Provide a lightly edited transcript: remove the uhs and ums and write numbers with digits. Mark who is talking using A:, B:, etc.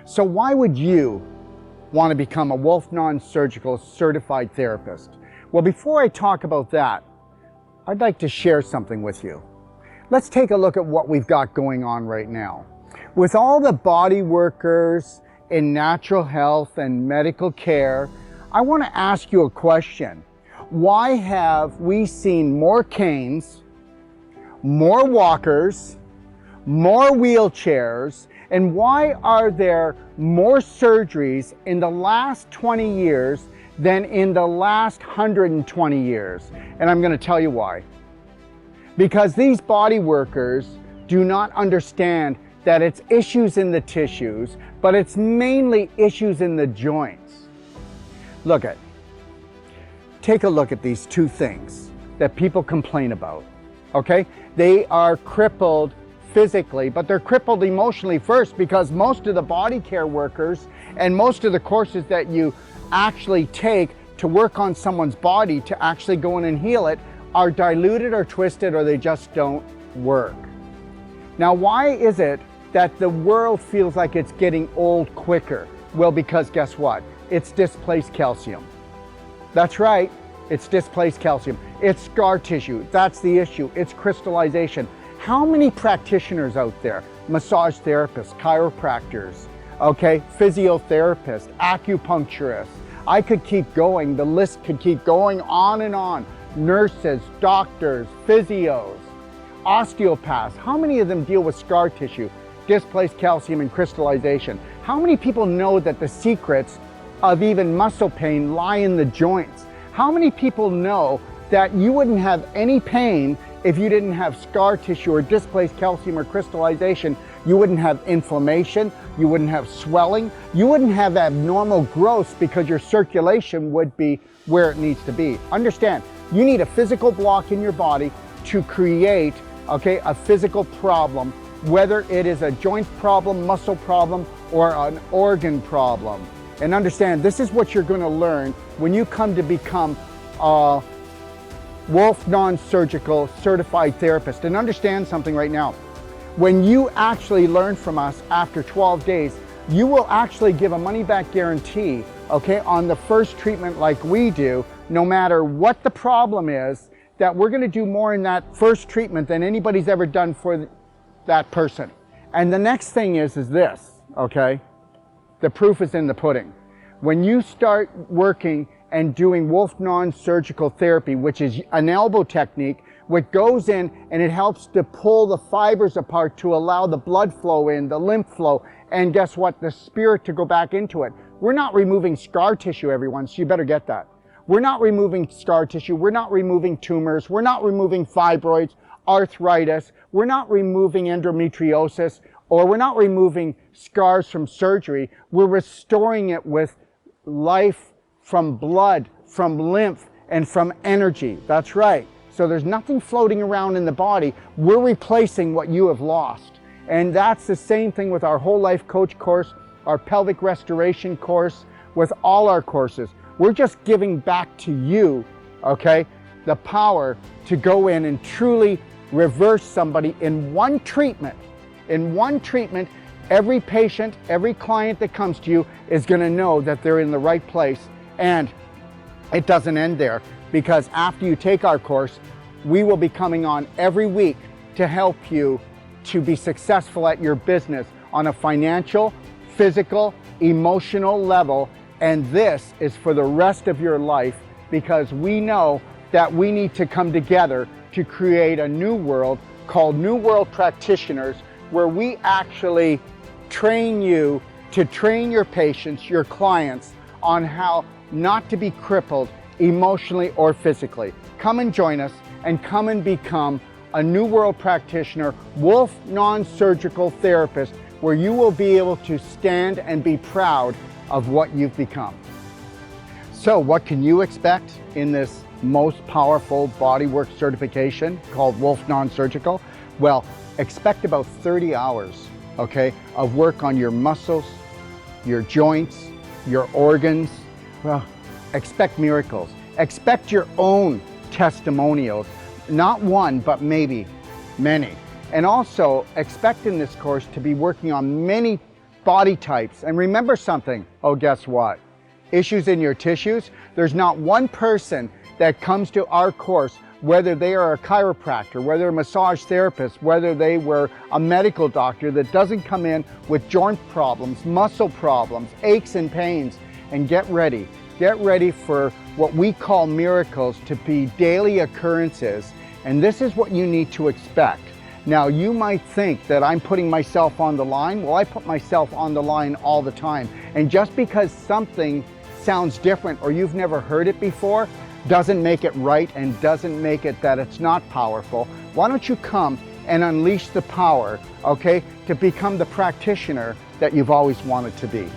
A: So why would you want to become a Wolfe Non Surgical certified therapist? Well, before I talk about that, I'd like to share something with you. Let's take a look at what we've got going on right now. With all the body workers in natural health and medical care, I want to ask you a question. Why have we seen more canes, more walkers, more wheelchairs, and why are there more surgeries in the last 20 years than in the last 120 years? And I'm going to tell you why. Because these body workers do not understand that it's issues in the tissues, but it's mainly issues in the joints. Take a look at these two things that people complain about, okay? They are crippled physically, but they're crippled emotionally first, because most of the body care workers and most of the courses that you actually take to work on someone's body to actually go in and heal it are diluted or twisted, or they just don't work. Now, why is it that the world feels like it's getting old quicker? Well, because guess what? It's displaced calcium. That's right, it's displaced calcium. It's scar tissue, that's the issue. It's crystallization. How many practitioners out there, massage therapists, chiropractors, okay, physiotherapists, acupuncturists, I could keep going, the list could keep going on and on. Nurses, doctors, physios, osteopaths, how many of them deal with scar tissue, displaced calcium and crystallization? How many people know that the secrets of even muscle pain lie in the joints? How many people know that you wouldn't have any pain if you didn't have scar tissue or displaced calcium or crystallization? You wouldn't have inflammation, you wouldn't have swelling, you wouldn't have abnormal growths, because your circulation would be where it needs to be. Understand, you need a physical block in your body to create, okay, a physical problem, whether it is a joint problem, muscle problem, or an organ problem. And understand, this is what you're going to learn when you come to become a Wolfe Non Surgical certified therapist. And understand something right now. When you actually learn from us after 12 days, you will actually give a money-back guarantee, okay, on the first treatment like we do, no matter what the problem is, that we're going to do more in that first treatment than anybody's ever done for that person. And the next thing is this, okay? The proof is in the pudding. When you start working and doing Wolfe Non Surgical therapy, which is an elbow technique, which goes in and it helps to pull the fibers apart to allow the blood flow in, the lymph flow, and guess what? The spirit to go back into it. We're not removing scar tissue, everyone, so you better get that. We're not removing scar tissue. We're not removing tumors. We're not removing fibroids, arthritis. We're not removing endometriosis, or we're not removing scars from surgery. We're restoring it with life from blood, from lymph, and from energy. That's right. So there's nothing floating around in the body. We're replacing what you have lost. And that's the same thing with our whole life coach course, our pelvic restoration course, with all our courses. We're just giving back to you, okay, the power to go in and truly reverse somebody in one treatment. In one treatment, every patient, every client that comes to you is going to know that they're in the right place. And it doesn't end there, because after you take our course, we will be coming on every week to help you to be successful at your business on a financial, physical, emotional level. And this is for the rest of your life, because we know that we need to come together to create a new world called New World Practitioners, where we actually train you to train your patients, your clients, on how not to be crippled emotionally or physically. Come and join us and come and become a New World Practitioner, Wolfe Non Surgical therapist, where you will be able to stand and be proud of what you've become. So what can you expect in this most powerful bodywork certification called Wolfe Non Surgical? Well, expect about 30 hours, okay, of work on your muscles, your joints, your organs. Well, expect miracles. Expect your own testimonials, not one, but maybe many. And also expect in this course to be working on many body types. And remember something, oh, guess what? Issues in your tissues, there's not one person that comes to our course, whether they are a chiropractor, whether a massage therapist, whether they were a medical doctor, that doesn't come in with joint problems, muscle problems, aches and pains. And get ready for what we call miracles to be daily occurrences. And this is what you need to expect. Now, you might think that I'm putting myself on the line. Well, I put myself on the line all the time. And just because something sounds different or you've never heard it before, doesn't make it right and doesn't make it that it's not powerful. Why don't you come and unleash the power, okay, to become the practitioner that you've always wanted to be?